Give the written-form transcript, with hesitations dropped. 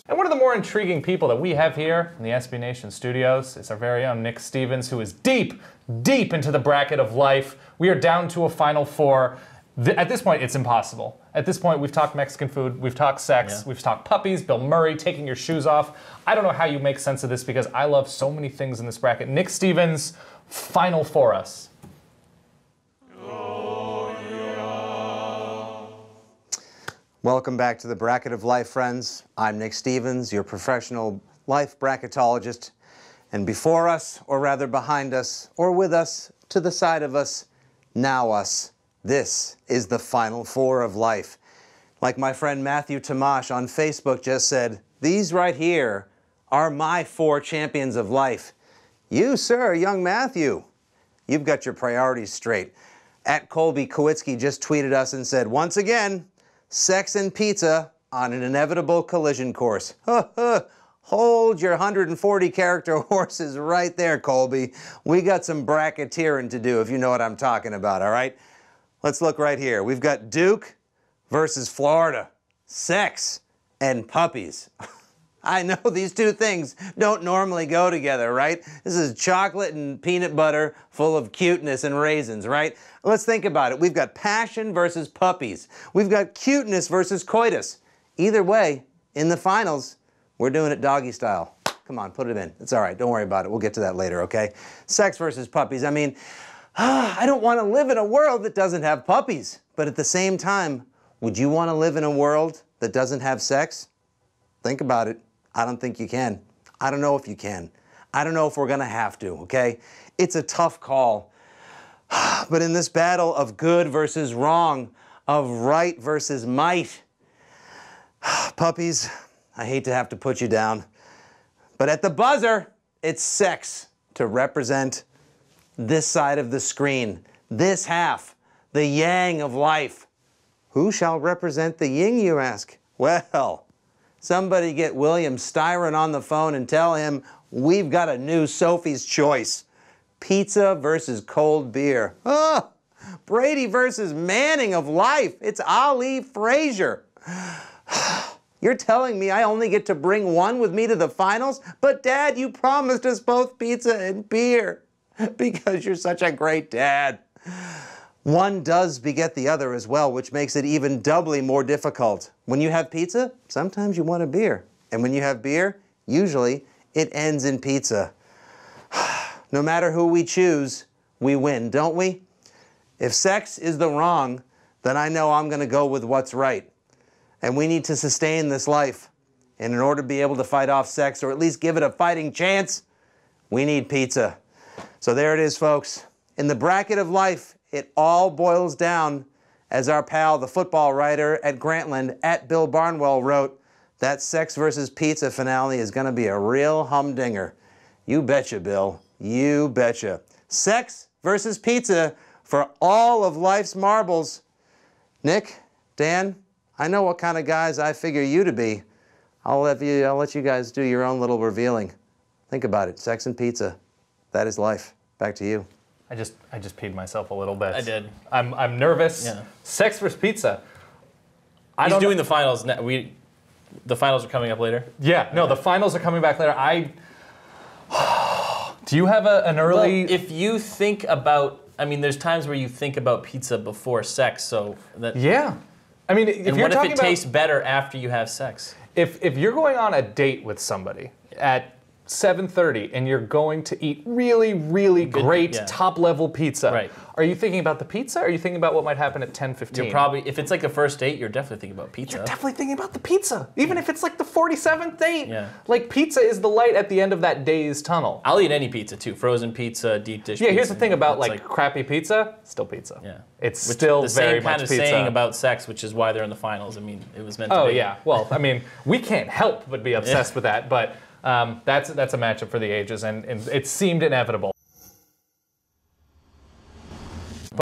And one of the more intriguing people that we have here in the SB Nation studios is our very own Nick Stevens, who is deep, deep into the bracket of life. We are down to a Final Four. At this point, it's impossible. At this point, we've talked Mexican food, we've talked sex, we've talked puppies, Bill Murray, taking your shoes off. I don't know how you make sense of this because I love so many things in this bracket. Nick Stevens, Final Four us. Welcome back to the Bracket of Life, friends. I'm Nick Stevens, your professional life bracketologist. And before us, or rather behind us, or with us, to the side of us, now us, this is the Final Four of life. Like my friend Matthew Tamash on Facebook just said, these right here are my 4 champions of life. You, sir, young Matthew, you've got your priorities straight. At Colby Kowitsky just tweeted us and said, once again, sex and pizza on an inevitable collision course. Hold your 140 character horses right there, Colby. We got some bracketeering to do, if you know what I'm talking about, all right? Let's look right here. We've got Duke versus Florida. Sex and puppies. I know these two things don't normally go together, right? This is chocolate and peanut butter full of cuteness and raisins, right? Let's think about it. We've got passion versus puppies. We've got cuteness versus coitus. Either way, in the finals, we're doing it doggy style. Come on, put it in. It's all right. Don't worry about it. We'll get to that later, okay? Sex versus puppies. I mean, I don't want to live in a world that doesn't have puppies. But at the same time, would you want to live in a world that doesn't have sex? Think about it. I don't think you can. I don't know if you can. I don't know if we're going to have to, okay? It's a tough call. But in this battle of good versus wrong, of right versus might, puppies, I hate to have to put you down. But at the buzzer, it's sex to represent this side of the screen, this half, the yang of life. Who shall represent the yin, you ask? Well, somebody get William Styron on the phone and tell him we've got a new Sophie's Choice. Pizza versus cold beer. Oh, Brady versus Manning of life. It's Ali Frazier. You're telling me I only get to bring one with me to the finals? But Dad, you promised us both pizza and beer because you're such a great dad. One does beget the other as well, which makes it even doubly more difficult. When you have pizza, sometimes you want a beer. And when you have beer, usually it ends in pizza. No matter who we choose, we win, don't we? If sex is the wrong, then I know I'm going to go with what's right. And we need to sustain this life. And in order to be able to fight off sex, or at least give it a fighting chance, we need pizza. So there it is, folks. In the bracket of life, it all boils down, as our pal, the football writer at Grantland, at Bill Barnwell, wrote, that sex versus pizza finale is going to be a real humdinger. You betcha, Bill. You betcha. Sex versus pizza for all of life's marbles. Nick, Dan, I know what kind of guys I figure you to be. I'll let you guys do your own little revealing. Think about it. Sex and pizza. That is life. Back to you. I just peed myself a little bit. I did. I'm nervous. Yeah. Sex versus pizza. He's doing the finals. The finals are coming up later? Yeah, no, the finals are coming back later. Do you have an early... Well, if you think about, I mean, there's times where you think about pizza before sex, so that... Yeah. I mean, if and you're what talking if it tastes better after you have sex? If you're going on a date with somebody at 7:30 and you're going to eat really, really great top-level pizza, right. Are you thinking about the pizza, or are you thinking about what might happen at 10:15? You're probably, if it's like a first date, you're definitely thinking about pizza. You're definitely thinking about the pizza, even if it's like the 47th date. Yeah. Like, pizza is the light at the end of that day's tunnel. I'll eat any pizza too, frozen pizza, deep dish pizza. Yeah, here's the thing about like crappy pizza, still pizza. Yeah. It's still very much pizza. The same kind of saying about sex, which is why they're in the finals. I mean, it was meant to be. Oh yeah, well, I mean, we can't help but be obsessed with that, but that's a matchup for the ages, and it seemed inevitable.